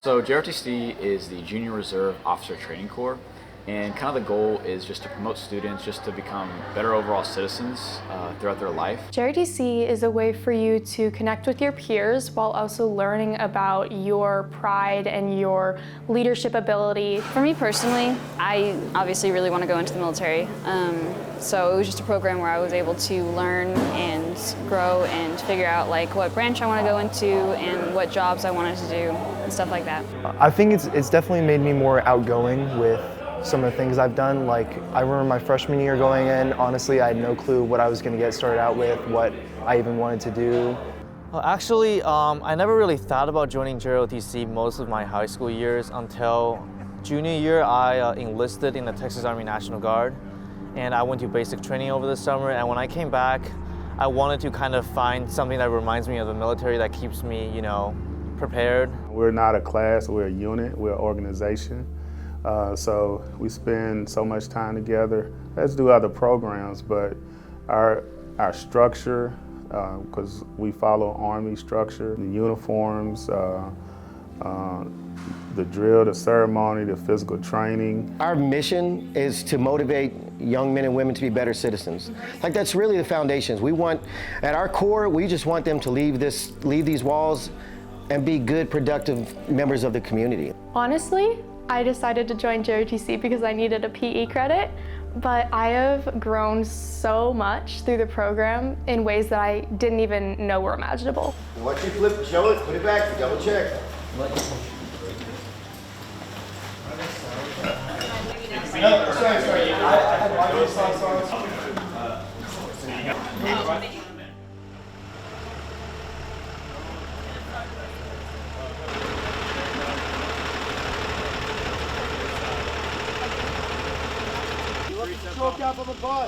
So JROTC is the Junior Reserve Officer Training Corps, and kind of the goal is just to promote students just to become better overall citizens throughout their life. JROTC is a way for you to connect with your peers while also learning about your pride and your leadership ability. For me personally, I obviously really want to go into the military. So it was just a program where I was able to learn and grow and figure out like what branch I want to go into and what jobs I wanted to do and stuff like that. I think it's definitely made me more outgoing with some of the things I've done. Like, I remember my freshman year going in, honestly, I had no clue what I was going to get started out with, what I even wanted to do. Well, actually, I never really thought about joining JROTC most of my high school years until junior year. I enlisted in the Texas Army National Guard, and I went to basic training over the summer. And when I came back, I wanted to kind of find something that reminds me of the military that keeps me, prepared. We're not a class, we're a unit, we're an organization. So we spend so much time together. Let's do other programs, but our structure, because we follow Army structure, the uniforms, the drill, the ceremony, the physical training. Our mission is to motivate young men and women to be better citizens. Like, that's really the foundations. We want, at our core, we just want them to leave these walls and be good, productive members of the community. Honestly, I decided to join JROTC because I needed a PE credit, but I have grown so much through the program in ways that I didn't even know were imaginable. Once you flip, show it, put it back, double check. No, sorry. I had my socks on.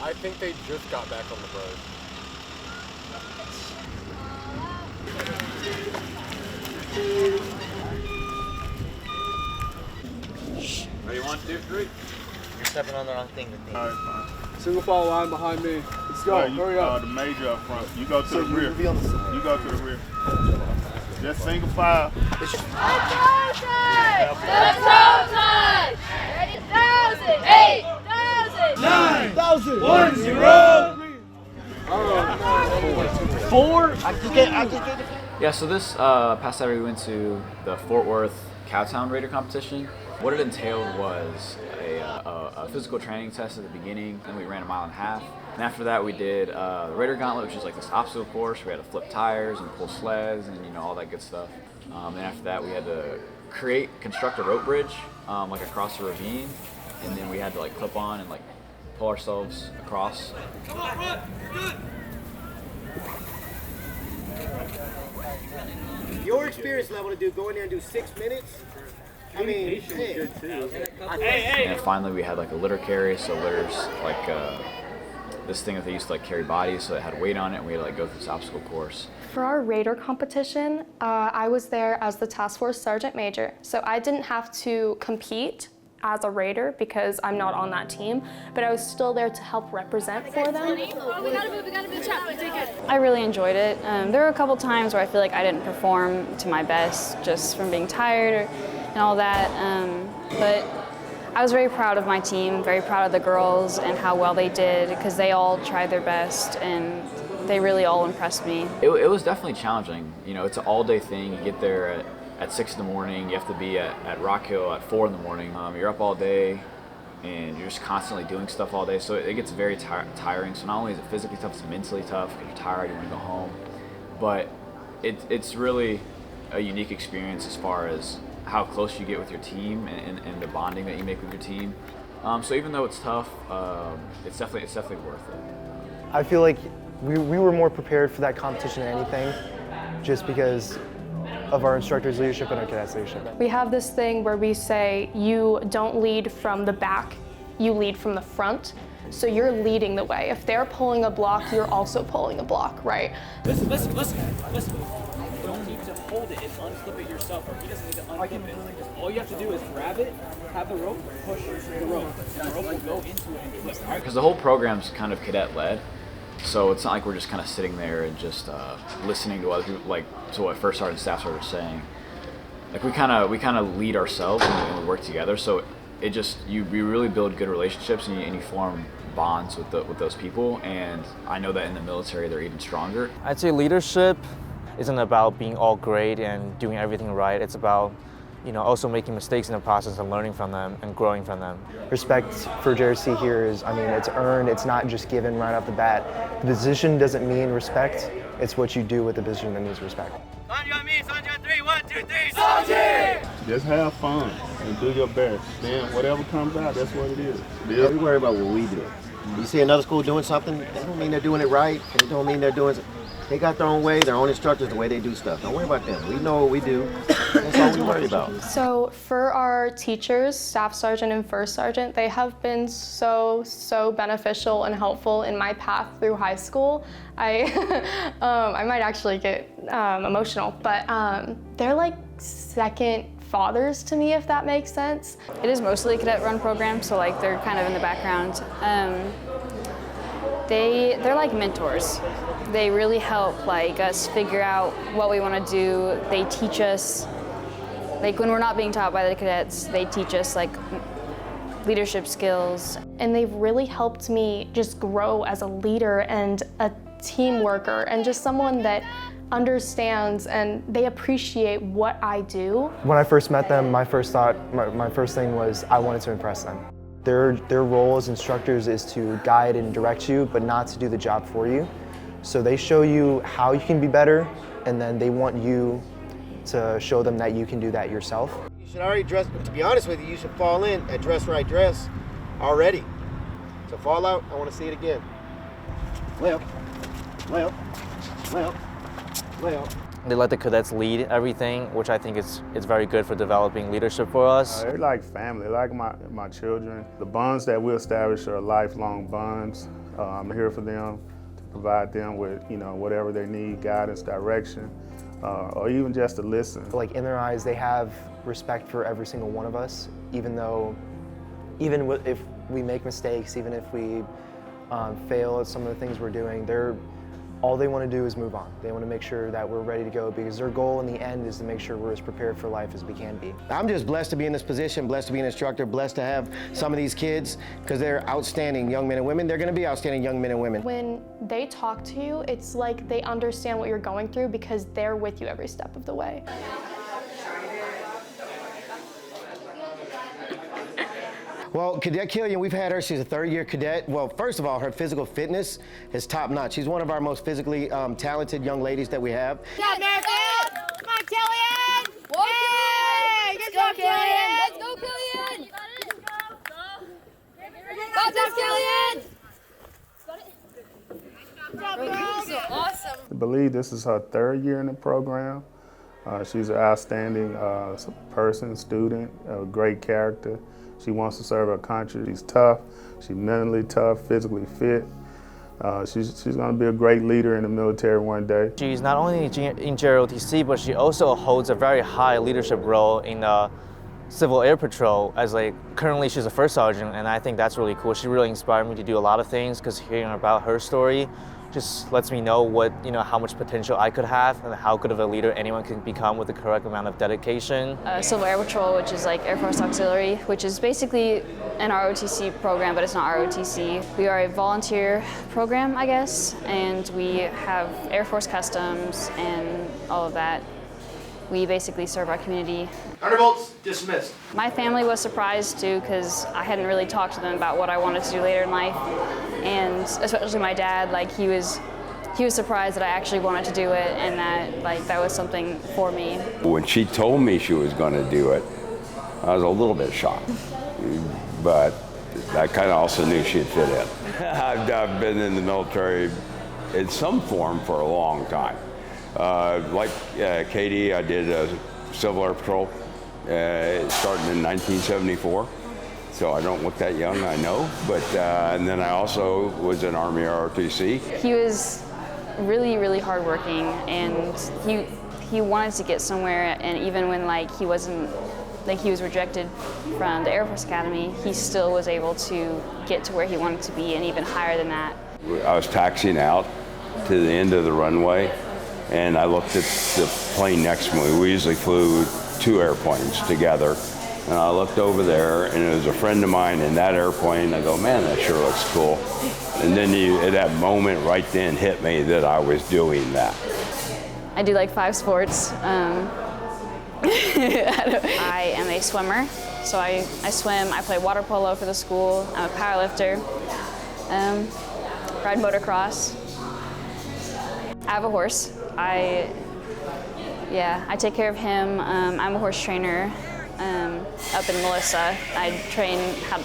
I think they just got back on the boat. Ready, 1, 2, 3. You're stepping on the wrong thing. All right, fine. Single file line behind me. Let's go. Hurry up. The major up front. You go to the rear. Be on the side. You go to the rear. Just single file. Let's go time! Let's go time! 8,000! 8,000! 9,000! 1, 0! 4? Yeah, so this past Saturday we went to the Fort Worth Cowtown Raider competition. What it entailed was a physical training test at the beginning, and we ran 1.5 miles. And after that we did the Raider Gauntlet, which is like this obstacle course. We had to flip tires and pull sleds and all that good stuff. And after that we had to construct a rope bridge like across a ravine, and then we had to like clip on and like pull ourselves across. Come on, run! Good! Your experience level to go in there and do 6 minutes? I mean, hey. And finally we had like a litter carry, so litter's like this thing that they used to like carry bodies, so it had weight on it, and we had to like go through this obstacle course. For our Raider competition, I was there as the Task Force Sergeant Major, so I didn't have to compete as a Raider because I'm not on that team, but I was still there to help represent for them. We gotta move, chat. Take it. I really enjoyed it. There were a couple times where I feel like I didn't perform to my best just from being tired and all that, but I was very proud of my team, very proud of the girls and how well they did, because they all tried their best and they really all impressed me. It was definitely challenging. It's an all-day thing. You get there at 6 in the morning. You have to be at Rock Hill at 4 in the morning. You're up all day, and you're just constantly doing stuff all day. So it gets very tiring. So not only is it physically tough, it's mentally tough because you're tired, you want to go home. But it's really a unique experience as far as how close you get with your team and the bonding that you make with your team. So even though it's tough, it's definitely worth it. I feel like we were more prepared for that competition than anything, just because of our instructors' leadership and our cadets' leadership. We have this thing where we say, you don't lead from the back, you lead from the front. So you're leading the way. If they're pulling a block, you're also pulling a block, right? Listen. You don't need to hold it and unclip it yourself, or he doesn't need to unclip it. All you have to do is grab it, have the rope, push the rope. The rope will go into it and clip. Because the whole program's kind of cadet-led, So it's not like we're just kind of sitting there and just listening to other people, like to what first sergeant and staff sergeant are saying. like we kind of lead ourselves and we work together. So it just you really build good relationships and you form bonds with those people. And I know that in the military they're even stronger. I'd say leadership isn't about being all great and doing everything right. It's about also making mistakes in the process and learning from them and growing from them. Respect for JROTC here is, it's earned, it's not just given right off the bat. The position doesn't mean respect, it's what you do with the position that needs respect. On me, Sanjay, 3, 1, 2, 3, Sanjay! Just have fun and do your best. Then whatever comes out, that's what it is. Yeah, we worry about what we do. You see another school doing something, that don't mean they're doing it right. It don't mean they're doing it. They got their own way, their own instructors, the way they do stuff. Don't worry about them. We know what we do. That's all we worry about. So for our teachers, Staff Sergeant and First Sergeant, they have been so beneficial and helpful in my path through high school. I might actually get emotional, but they're like second fathers to me, if that makes sense. It is mostly a cadet-run program, so like they're kind of in the background. They're like mentors. They really help like us figure out what we want to do. They teach us, like when we're not being taught by the cadets, they teach us like leadership skills. And they've really helped me just grow as a leader and a team worker and just someone that understands and they appreciate what I do. When I first met them, my first thing was I wanted to impress them. Their role as instructors is to guide and direct you, but not to do the job for you. So they show you how you can be better, and then they want you to show them that you can do that yourself. You should already dress, to be honest with you, you should fall in at dress right dress already. So fall out, I want to see it again. Well. They let the cadets lead everything, which I think is very good for developing leadership for us. They're like family, like my children. The bonds that we establish are lifelong bonds. I'm here for them to provide them with whatever they need, guidance, direction, or even just to listen. Like in their eyes, they have respect for every single one of us, even if we make mistakes, even if we fail at some of the things we're doing, all they want to do is move on. They want to make sure that we're ready to go because their goal in the end is to make sure we're as prepared for life as we can be. I'm just blessed to be in this position, blessed to be an instructor, blessed to have some of these kids because they're outstanding young men and women. They're going to be outstanding young men and women. When they talk to you, it's like they understand what you're going through because they're with you every step of the way. Well, Cadet Killian, we've had her, she's a third-year cadet. Well, first of all, her physical fitness is top-notch. She's one of our most physically talented young ladies that we have. Come on, Killian! Yay! Good job, Killian! Let's go, Killian! Go, Killian! Good job, girls! Awesome! I believe this is her third year in the program. She's an outstanding person, student, a great character. She wants to serve her country. She's tough. She's mentally tough, physically fit. She's going to be a great leader in the military one day. She's not only in JROTC, but she also holds a very high leadership role in the Civil Air Patrol. Currently she's a first sergeant, and I think that's really cool. She really inspired me to do a lot of things because hearing about her story just lets me know how much potential I could have and how good of a leader anyone can become with the correct amount of dedication. Civil Air Patrol, which is like Air Force Auxiliary, which is basically an ROTC program, but it's not ROTC. We are a volunteer program, I guess, and we have Air Force Customs and all of that. We basically serve our community. 100 volts, dismissed. My family was surprised too because I hadn't really talked to them about what I wanted to do later in life, and especially my dad. He was surprised that I actually wanted to do it and that was something for me. When she told me she was going to do it, I was a little bit shocked, but I kind of also knew she'd fit in. I've been in the military in some form for a long time. Like Katie, I did Civil Air Patrol starting in 1974. So I don't look that young, I know. But and then I also was in Army ROTC. He was really, really hardworking, and he wanted to get somewhere. And even when he wasn't, he was rejected from the Air Force Academy, he still was able to get to where he wanted to be, and even higher than that. I was taxiing out to the end of the runway, and I looked at the plane next to me. We usually flew 2 2 airplanes together. And I looked over there, and it was a friend of mine in that airplane. I go, man, that sure looks cool. And then that moment right then hit me that I was doing that. I do like 5 sports. I am a swimmer, so I swim. I play water polo for the school. I'm a powerlifter. Ride motocross. I have a horse. I take care of him. I'm a horse trainer up in Melissa. I train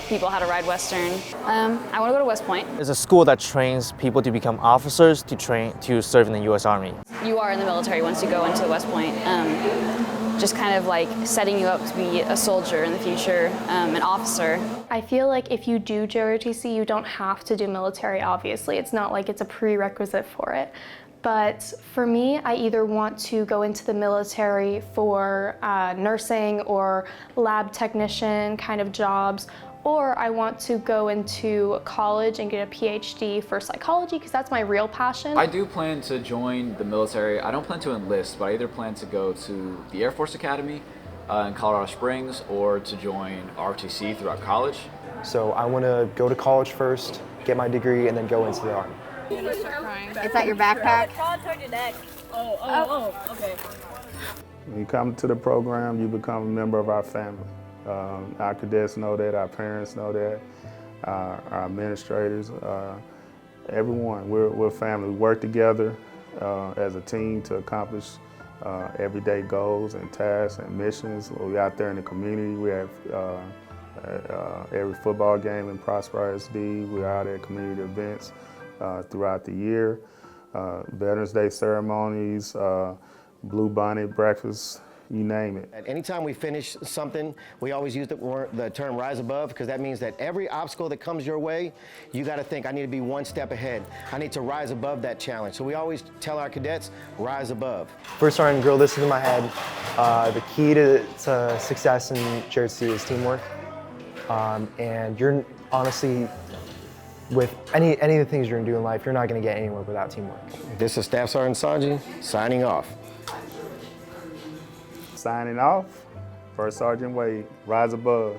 people how to ride Western. I want to go to West Point. It's a school that trains people to become officers to serve in the U.S. Army. You are in the military once you go into West Point. Just kind of like setting you up to be a soldier in the future, an officer. I feel like if you do JROTC, you don't have to do military, obviously. It's not like it's a prerequisite for it. But for me, I either want to go into the military for nursing or lab technician kind of jobs, or I want to go into college and get a PhD for psychology because that's my real passion. I do plan to join the military. I don't plan to enlist, but I either plan to go to the Air Force Academy in Colorado Springs or to join ROTC throughout college. So I want to go to college first, get my degree, and then go into the Army. Is that your backpack? Oh, okay. When you come to the program, you become a member of our family. Our cadets know that, our parents know that, our administrators, everyone. We're family. We work together as a team to accomplish everyday goals and tasks and missions. We're out there in the community. We have every football game in Prosper ISD. We're out at community events throughout the year. Veterans Day ceremonies, Blue Bonnet breakfast, you name it. Anytime we finish something, we always use the term rise above, because that means that every obstacle that comes your way, you got to think, I need to be one step ahead. I need to rise above that challenge. So we always tell our cadets, rise above. First sergeant grill, this is in my head. The key to success in JROTC is teamwork. And you're honestly, with any of the things you're going to do in life, you're not going to get anywhere without teamwork. This is Staff Sergeant Sanji, signing off. Signing off, First Sergeant Wade, rise above.